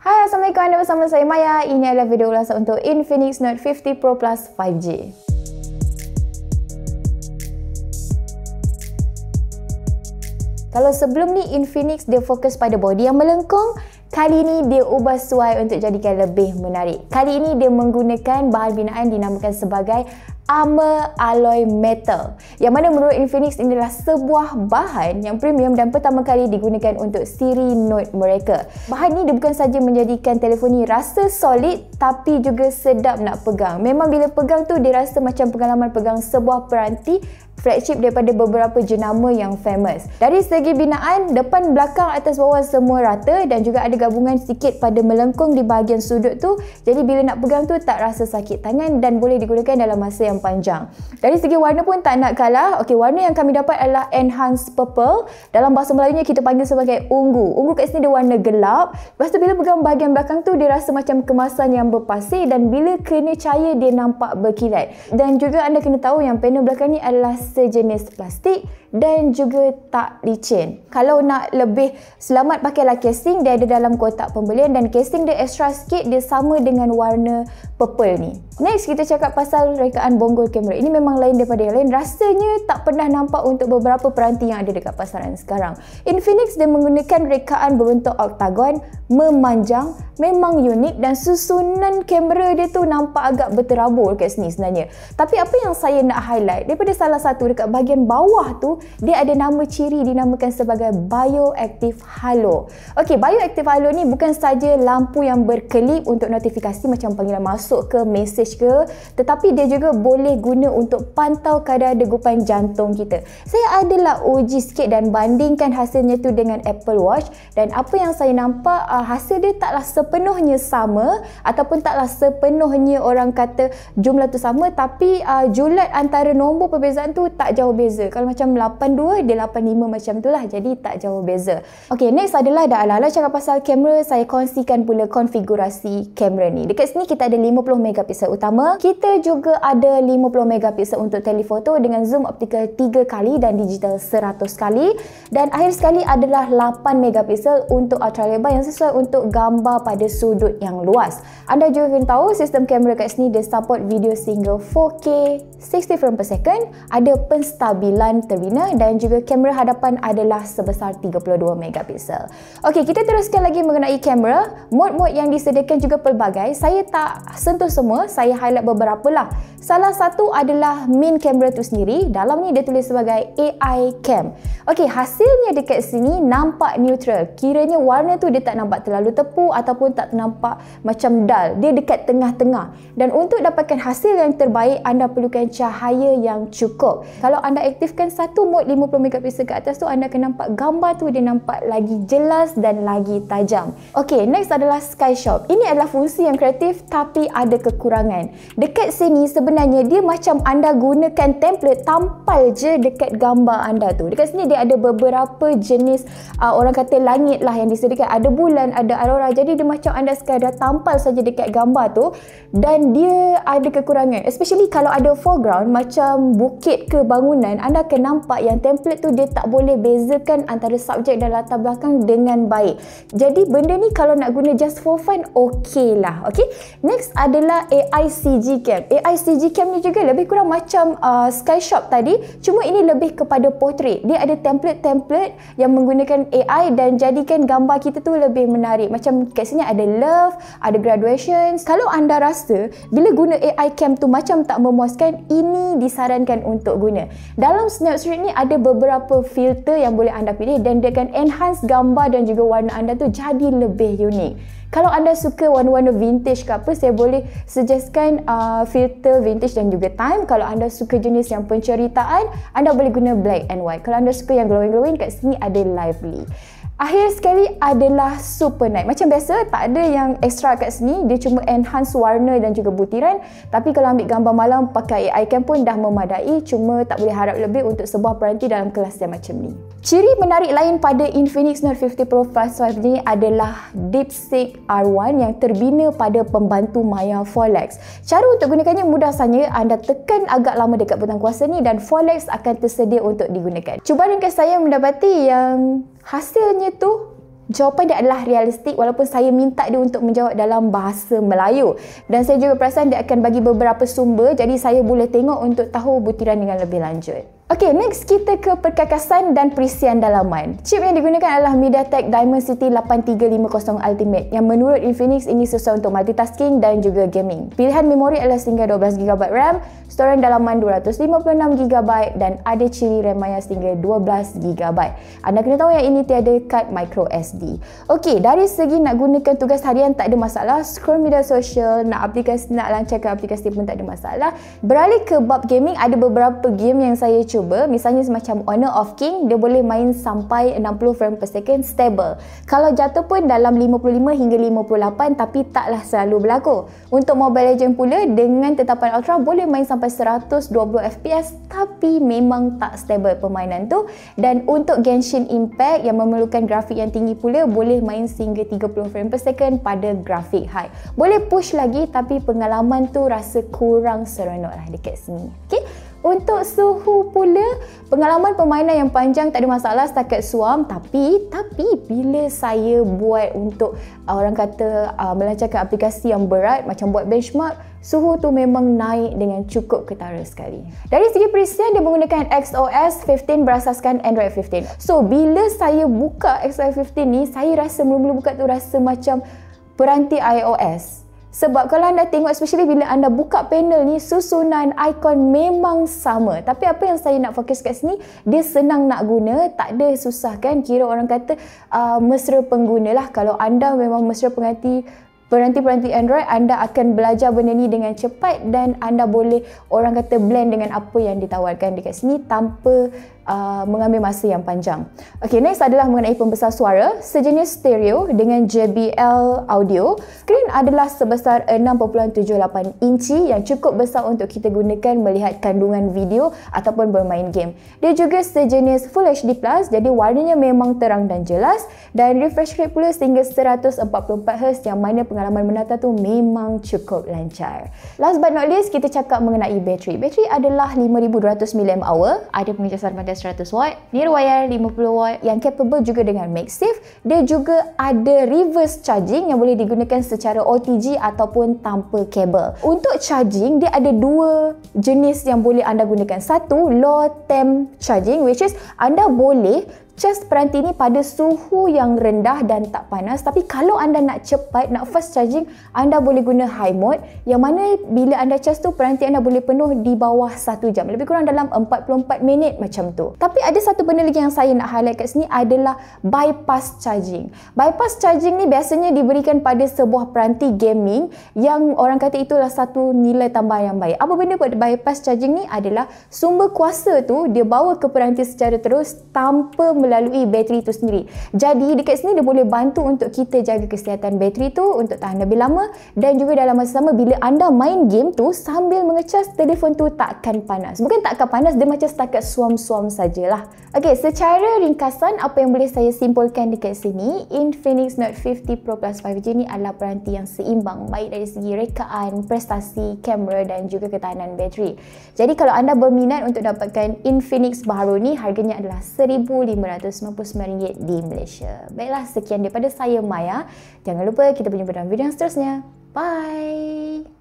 Hai, Assalamualaikum, anda bersama saya Maya. Ini adalah video ulasan untuk Infinix Note 50 Pro Plus 5G. Kalau sebelum ni Infinix dia fokus pada body yang melengkung, kali ini dia ubah suai untuk jadikan lebih menarik. Kali ini dia menggunakan bahan binaan dinamakan sebagai Armor Alloy Metal, yang mana menurut Infinix ini adalah sebuah bahan yang premium dan pertama kali digunakan untuk siri Note mereka. Bahan ni dia bukan saja menjadikan telefon ni rasa solid tapi juga sedap nak pegang. Memang bila pegang tu dia rasa macam pengalaman pegang sebuah peranti flagship daripada beberapa jenama yang famous. Dari segi binaan, depan, belakang, atas, bawah semua rata dan juga ada gabungan sikit pada melengkung di bahagian sudut tu. Jadi bila nak pegang tu tak rasa sakit tangan dan boleh digunakan dalam masa yang panjang. Dari segi warna pun tak nak kalah. Okey, warna yang kami dapat adalah Enhanced Purple. Dalam bahasa Melayunya kita panggil sebagai ungu. Ungu kat sini dia warna gelap. Lepas tu bila pegang bahagian belakang tu dia rasa macam kemasan yang berpasir dan bila kena cahaya dia nampak berkilat. Dan juga anda kena tahu yang panel belakang ni adalah sejenis plastik dan juga tak licin. Kalau nak lebih selamat, pakailah casing. Dia ada dalam kotak pembelian dan casing dia extra sikit, dia sama dengan warna purple ni. Next, kita cakap pasal rekaan bonggol kamera. Ini memang lain daripada yang lain. Rasanya tak pernah nampak untuk beberapa peranti yang ada dekat pasaran sekarang. Infinix dia menggunakan rekaan berbentuk oktagon, memanjang, memang unik dan susunan kamera dia tu nampak agak berterabur kat sini sebenarnya. Tapi apa yang saya nak highlight, daripada salah satu dekat bahagian bawah tu, dia ada nama ciri dinamakan sebagai Bioactive Halo. Okey, Bioactive Halo ni bukan saja lampu yang berkelip untuk notifikasi macam panggilan masuk ke, mesej ke, tetapi dia juga boleh guna untuk pantau kadar degupan jantung kita. Saya adalah uji sikit dan bandingkan hasilnya tu dengan Apple Watch dan apa yang saya nampak, hasil dia taklah sepenuhnya sama ataupun taklah sepenuhnya orang kata jumlah tu sama, tapi julat antara nombor perbezaan tu tak jauh beza. Kalau macam 82 dia 85 macam tu lah, jadi tak jauh beza. Ok, next adalah dah ala-ala cakap pasal kamera, saya kongsikan pula konfigurasi kamera ni. Dekat sini kita ada 50 megapiksel utama, kita juga ada 50 megapiksel untuk telefoto dengan zoom optikal 3 kali dan digital 100 kali, dan akhir sekali adalah 8 megapiksel untuk ultralebar yang sesuai untuk gambar pada sudut yang luas. Anda juga kena tahu sistem kamera kat sini dia support video single 4K 60 frame per second, ada penstabilan terbina dan juga kamera hadapan adalah sebesar 32 megapiksel. Okey, kita teruskan lagi mengenai kamera. Mod-mod yang disediakan juga pelbagai. Saya tak sentuh semua, saya highlight beberapa lah. Salah satu adalah main kamera tu sendiri. Dalam ni dia tulis sebagai AI Cam. Okey, hasilnya dekat sini nampak neutral. Kiranya warna tu dia tak nampak terlalu tepu ataupun tak nampak macam dull. Dia dekat tengah-tengah. Dan untuk dapatkan hasil yang terbaik, anda perlukan cahaya yang cukup. Kalau anda aktifkan satu mod 50 megapiksel ke atas tu, anda akan nampak gambar tu dia nampak lagi jelas dan lagi tajam. Okey, next adalah Sky Shop. Ini adalah fungsi yang kreatif tapi ada kekurangan. Dekat sini sebenarnya dia macam anda gunakan template, tampal je dekat gambar anda tu. Dekat sini dia ada beberapa jenis orang kata langit lah yang disediakan. Ada bulan, ada aurora. Jadi dia macam anda sekadar tampal saja dekat gambar tu dan dia ada kekurangan. Especially kalau ada foreground macam bukit ke bangunan, anda akan nampak yang template tu dia tak boleh bezakan antara subjek dan latar belakang dengan baik. Jadi benda ni kalau nak guna just for fun, okey lah. Okay? Next adalah AI CG Cam. AI CG Cam ni juga lebih kurang macam Sky Shop tadi, cuma ini lebih kepada portrait. Dia ada template-template yang menggunakan AI dan jadikan gambar kita tu lebih menarik. Macam kat sini ada love, ada graduations. Kalau anda rasa bila guna AI Cam tu macam tak memuaskan, ini disarankan untuk guna. Dalam Snapseed ni ada beberapa filter yang boleh anda pilih dan dia akan enhance gambar dan juga warna anda tu jadi lebih unik. Kalau anda suka warna-warna vintage ke apa, saya boleh suggestkan filter vintage dan juga time. Kalau anda suka jenis yang penceritaan, anda boleh guna black and white. Kalau anda suka yang glowing-glowing, kat sini ada lively. Akhir sekali adalah Super Night. Macam biasa, tak ada yang extra kat sini. Dia cuma enhance warna dan juga butiran. Tapi kalau ambil gambar malam pakai AI Cam pun dah memadai. Cuma tak boleh harap lebih untuk sebuah peranti dalam kelas yang macam ni. Ciri menarik lain pada Infinix Note 50 Pro Plus 5G ni adalah DeepSeek R1 yang terbina pada pembantu maya Folex. Cara untuk gunakannya mudah saja. Anda tekan agak lama dekat butang kuasa ni dan Folex akan tersedia untuk digunakan. Cuba ringkas saya mendapati yang hasilnya tu Jawapan dia adalah realistik walaupun saya minta dia untuk menjawab dalam bahasa Melayu. Dan saya juga perasan dia akan bagi beberapa sumber, jadi saya boleh tengok untuk tahu butiran dengan lebih lanjut. Okay, next kita ke perkakasan dan perisian dalaman. Chip yang digunakan adalah MediaTek Dimensity 8350 Ultimate yang menurut Infinix ini sesuai untuk multitasking dan juga gaming. Pilihan memori adalah sehingga 12GB RAM, storan dalaman 256GB dan ada ciri RAM maya sehingga 12GB. Anda kena tahu yang ini tiada kad micro SD. Okay, dari segi nak gunakan tugas harian tak ada masalah, scroll media sosial, nak lancarkan aplikasi pun tak ada masalah. Beralih ke bab gaming, ada beberapa game yang saya cuba. Misalnya semacam Honor of King, dia boleh main sampai 60 frame per second stable. Kalau jatuh pun dalam 55 hingga 58, tapi taklah selalu berlaku. Untuk Mobile Legends pula, dengan tetapan Ultra boleh main sampai 120 FPS, tapi memang tak stable permainan tu. Dan untuk Genshin Impact yang memerlukan grafik yang tinggi pula, boleh main sehingga 30 frame per second pada grafik high. Boleh push lagi, tapi pengalaman tu rasa kurang seronok lah dekat sini. Okay? Untuk suhu pula, pengalaman permainan yang panjang tak ada masalah setakat suam, tapi bila saya buat untuk orang kata melancarkan aplikasi yang berat macam buat benchmark, suhu tu memang naik dengan cukup ketara sekali. Dari segi perisian, dia menggunakan XOS 15 berasaskan Android 15. So bila saya buka XOS 15 ni, saya rasa mula-mula buka tu rasa macam peranti iOS. Sebab kalau anda tengok, especially bila anda buka panel ni, susunan ikon memang sama. Tapi apa yang saya nak fokus kat sini, dia senang nak guna, tak ada susah kan. Kira orang kata mesra pengguna lah. Kalau anda memang mesra peranti Android, anda akan belajar benda ni dengan cepat dan anda boleh orang kata blend dengan apa yang ditawarkan dekat sini tanpa mengambil masa yang panjang. Okay, next adalah mengenai pembesar suara, sejenis stereo dengan JBL audio. Skrin adalah sebesar 6.78 inci yang cukup besar untuk kita gunakan melihat kandungan video ataupun bermain game. Dia juga sejenis Full HD+, jadi warnanya memang terang dan jelas, dan refresh rate pula sehingga 144Hz yang mana pengalaman menata tu memang cukup lancar. Last but not least, kita cakap mengenai bateri. Bateri adalah 5200 mAh, ada pengecasan pada 100W, near wire 50W yang capable juga dengan MagSafe. Dia juga ada reverse charging yang boleh digunakan secara OTG ataupun tanpa kabel. Untuk charging, dia ada dua jenis yang boleh anda gunakan. Satu, low temp charging, which is anda boleh cas peranti ni pada suhu yang rendah dan tak panas. Tapi kalau anda nak cepat, nak fast charging, anda boleh guna high mode, yang mana bila anda cas tu peranti anda boleh penuh di bawah 1 jam, lebih kurang dalam 44 minit macam tu. Tapi ada satu benda lagi yang saya nak highlight kat sini adalah bypass charging. Bypass charging ni biasanya diberikan pada sebuah peranti gaming yang orang kata itulah satu nilai tambahan yang baik. Apa benda buat bypass charging ni adalah sumber kuasa tu dia bawa ke peranti secara terus tanpa melalui bateri itu sendiri. Jadi dekat sini dia boleh bantu untuk kita jaga kesihatan bateri tu untuk tahan lebih lama, dan juga dalam masa sama bila anda main game tu sambil mengecas, telefon tu takkan panas. Bukan takkan panas, dia macam setakat suam-suam sajalah. Okey, secara ringkasan apa yang boleh saya simpulkan dekat sini, Infinix Note 50 Pro Plus 5G ni adalah peranti yang seimbang baik dari segi rekaan, prestasi, kamera dan juga ketahanan bateri. Jadi kalau anda berminat untuk dapatkan Infinix baru ni, harganya adalah RM1,599 di Malaysia. Baiklah, sekian daripada saya Maya. Jangan lupa kita berjumpa dalam video yang seterusnya. Bye!